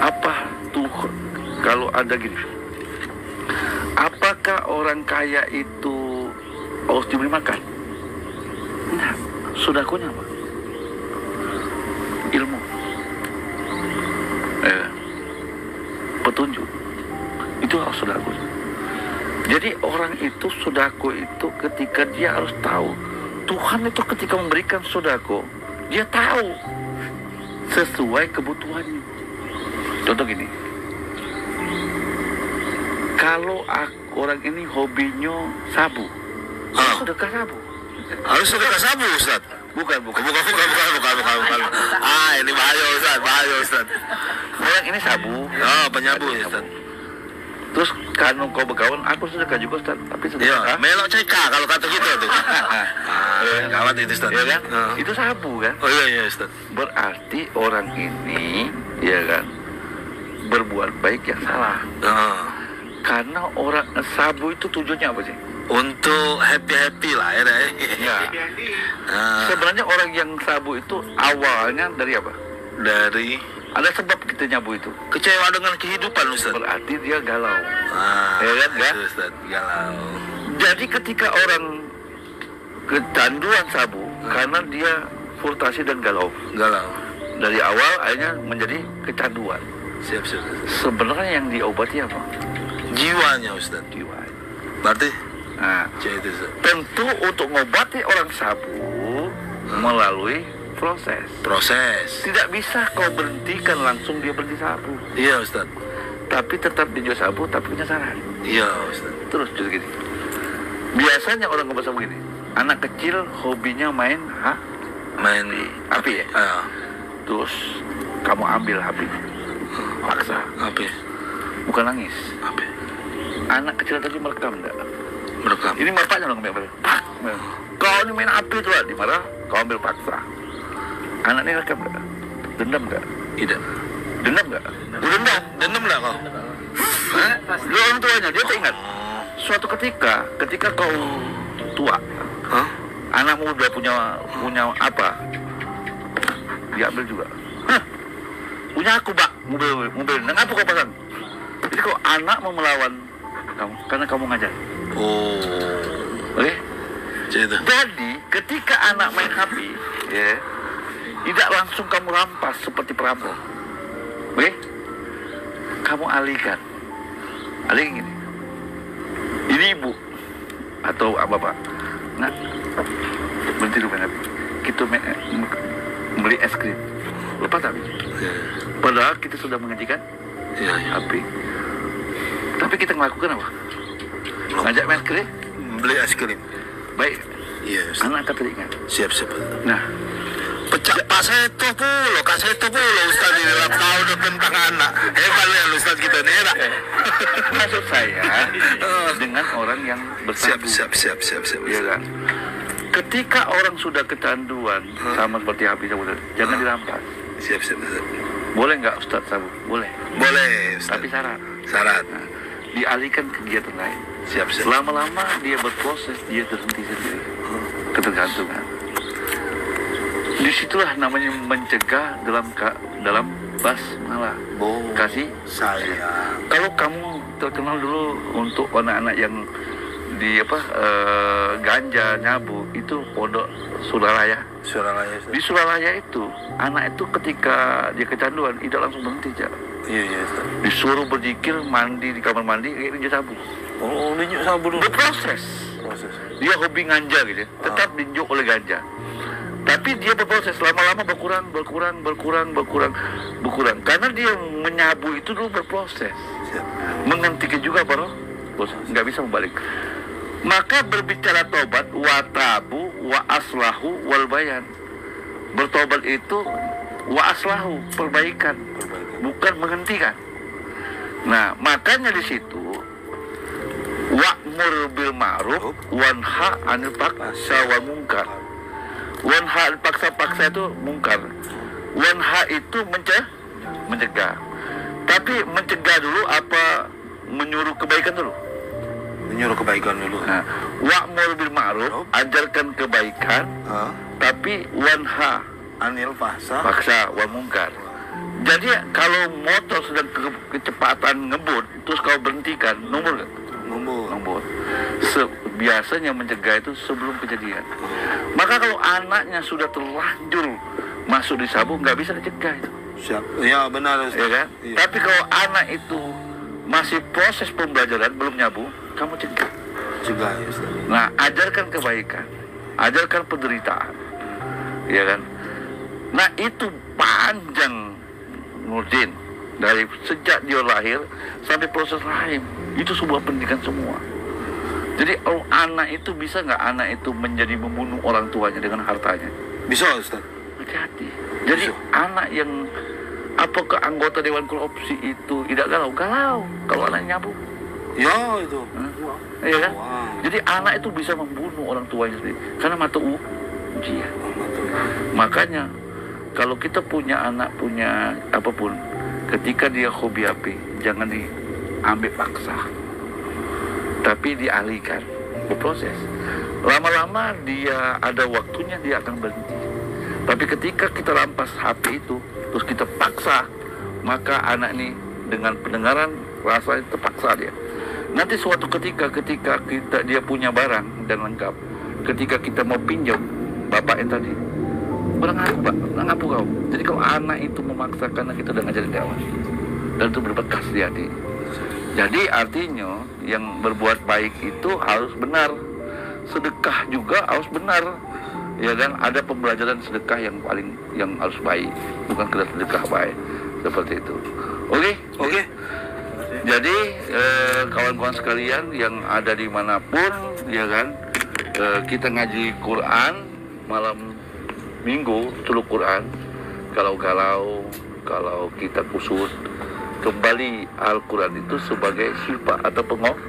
Apa tuh kalau ada gini? Apakah orang kaya itu harus diberi makan? Nah, sodakonya apa? Ilmu, petunjuk. Itu harus sodako. Jadi orang itu sodako itu ketika dia harus tahu Tuhan itu ketika memberikan sodako, dia tahu sesuai kebutuhannya. Contoh gini, kalau orang ini hobinya sabu, sedekah sabu. Harus sedekah sabu, Ustaz? Bukan. Ini bahaya, Ustaz. Orang ini sabu. Oh, penyabu, Ustaz. Terus kalau kau berkawan, aku sedekah juga, Ustaz. Tapi sedekah. Ya, melok ceka kalau kata gitu tuh. Gawat itu, Ustaz. Ya kan? Itu sabu kan? Oh iya, Ustaz. Berarti orang ini, ya kan, berbuat baik yang salah. Karena orang sabu itu tujuannya apa sih? Untuk happy lah ya. Sebenarnya orang yang sabu itu awalnya dari apa? Dari ada sebab kita nyabu itu. Kecewa dengan kehidupan, Ustaz. Berarti dia galau. Ya kan, ya? Ustaz, galau. Jadi ketika orang kecanduan sabu, karena dia frustasi dan galau. Dari awal akhirnya menjadi kecanduan. Siap. Sebenarnya yang diobati apa? Jiwanya, Ustaz. Jiwa. Berarti tentu untuk mengobati orang sabu melalui proses. Tidak bisa kau berhentikan langsung dia berhenti sabu. Iya, Ustaz. Tapi tetap dia sabu, tapi punya saran. Iya, Ustaz. Terus jadi gini. Biasanya orang ngobrol sama gini. Anak kecil hobinya main api ya. Terus kamu ambil api, paksa. Api. Bukan nangis. Api. Anak kecil tadi merekam enggak? Merekam. Ini bapaknya loh ngambil. Kau ini main api tuh lah, dimarah. Kau ambil paksa. Anak ini rekam enggak? Dendam enggak? Tidak. Dendam enggak? Dendam enggak kau? Lu orang tuanya, dia teringat. Suatu ketika kau tua, anakmu udah punya apa? Diambil juga. Punya aku, Pak, mobil. Dengan apa kau pasang? Jadi kau anak mau melawan kamu karena kamu ngajar. Oke? Jadi ketika anak main HP, ya, tidak langsung kamu rampas seperti perampok. Oke? Kamu alihkan gini. Ini ibu atau bapak. Nah, berhenti dulu main HP. Kita beli es krim. Lepas HP. Padahal kita sudah mengajikan HP. Tapi kita melakukan apa? Ngajak main krim, beli es krim. Baik. Iya, anak teringat. Siap. Nah, pecah paseto pulo Ustaz di dalam tahu tentang anak. Hebat ya Ustaz kita nih. Maksud saya dengan orang yang bersabu. Siap. Iya kan? Ketika orang sudah kecanduan sama seperti habis jangan dirampas. Siap. Boleh nggak Ustaz sabu? Boleh, Ustaz. Tapi syarat. Nah, dialihkan kegiatan lain. Siap. Lama-lama dia berproses, dia terhenti sendiri. Ketergantungan. Disitulah namanya mencegah dalam basmalah. Kasih sayang. Kalau kamu terkenal dulu untuk anak-anak yang di ganja nyabu itu pondok Suralaya. Di Suralaya itu anak itu ketika dia kecanduan tidak langsung berhenti aja. Iya. Disuruh berzikir, mandi di kamar mandi kayak ninja sabu. Ninja sabu dulu. Berproses. Dia hobi ganja gitu, tetap dinjuk oleh ganja. Tapi dia berproses lama-lama berkurang. Karena dia menyabu itu dulu berproses. Menghentikan juga baru nggak bisa membalik. Maka berbicara tobat, wa tabu, wa aslahu, wal bayan. Bertobat itu wa aslahu, perbaikan, bukan menghentikan. Nah, makanya di situ wa'mur bil ma'ruf wanha 'anil fahsya wal munkar. Wanha paksa itu mungkar. Wanha itu mencegah. Tapi mencegah dulu apa menyuruh kebaikan dulu? Nah, wa'mur bil ma'ruf, ajarkan kebaikan, tapi wanha 'anil fahsya wal munkar. Jadi kalau motor sedang kecepatan ngebut, terus kau berhentikan, nomor nggak? Nomor. Biasanya mencegah itu sebelum kejadian. Maka kalau anaknya sudah terlanjur masuk di sabu, nggak bisa dicegah itu. Siap. Ya benar Ustaz. Ya kan? Iya. Tapi kalau anak itu masih proses pembelajaran, belum nyabu, kamu cegah. Cegah ya Ustaz. Nah, ajarkan kebaikan, ajarkan penderitaan, ya kan? Nah, itu panjang, Nurdin, dari sejak dia lahir sampai proses rahim, itu sebuah pendidikan semua. Jadi, kalau anak itu bisa nggak anak itu menjadi membunuh orang tuanya dengan hartanya? Bisa Ustaz. Hati-hati. Jadi, anak yang apakah anggota Dewan Korupsi itu tidak galau? Galau kalau anaknya nyabu. Ya itu. Iya kan? Wow. Jadi anak itu bisa membunuh orang tuanya sendiri karena mata ujian. Makanya kalau kita punya anak, punya apapun, ketika dia hobi api, jangan diambil paksa, tapi dialihkan, berproses. Lama-lama dia ada waktunya, dia akan berhenti. Tapi ketika kita rampas HP itu, terus kita paksa, maka anak ini dengan pendengaran rasa terpaksa dia. Nanti suatu ketika dia punya barang dan lengkap, ketika kita mau pinjam bapak yang tadi, orang ngaku kau. Jadi kalau anak itu memaksa karena kita udah ngajarin dia awal, dan itu berbekas di hati. Jadi artinya yang berbuat baik itu harus benar, sedekah juga harus benar, ya kan? Ada pembelajaran sedekah yang harus baik, bukan sekedar sedekah baik seperti itu. Oke. Jadi kawan-kawan sekalian yang ada dimanapun, ya kan, kita ngaji Quran malam minggu, celuk Quran. Kalau kita kusut, kembali Al-Quran itu sebagai syifa atau pengobat.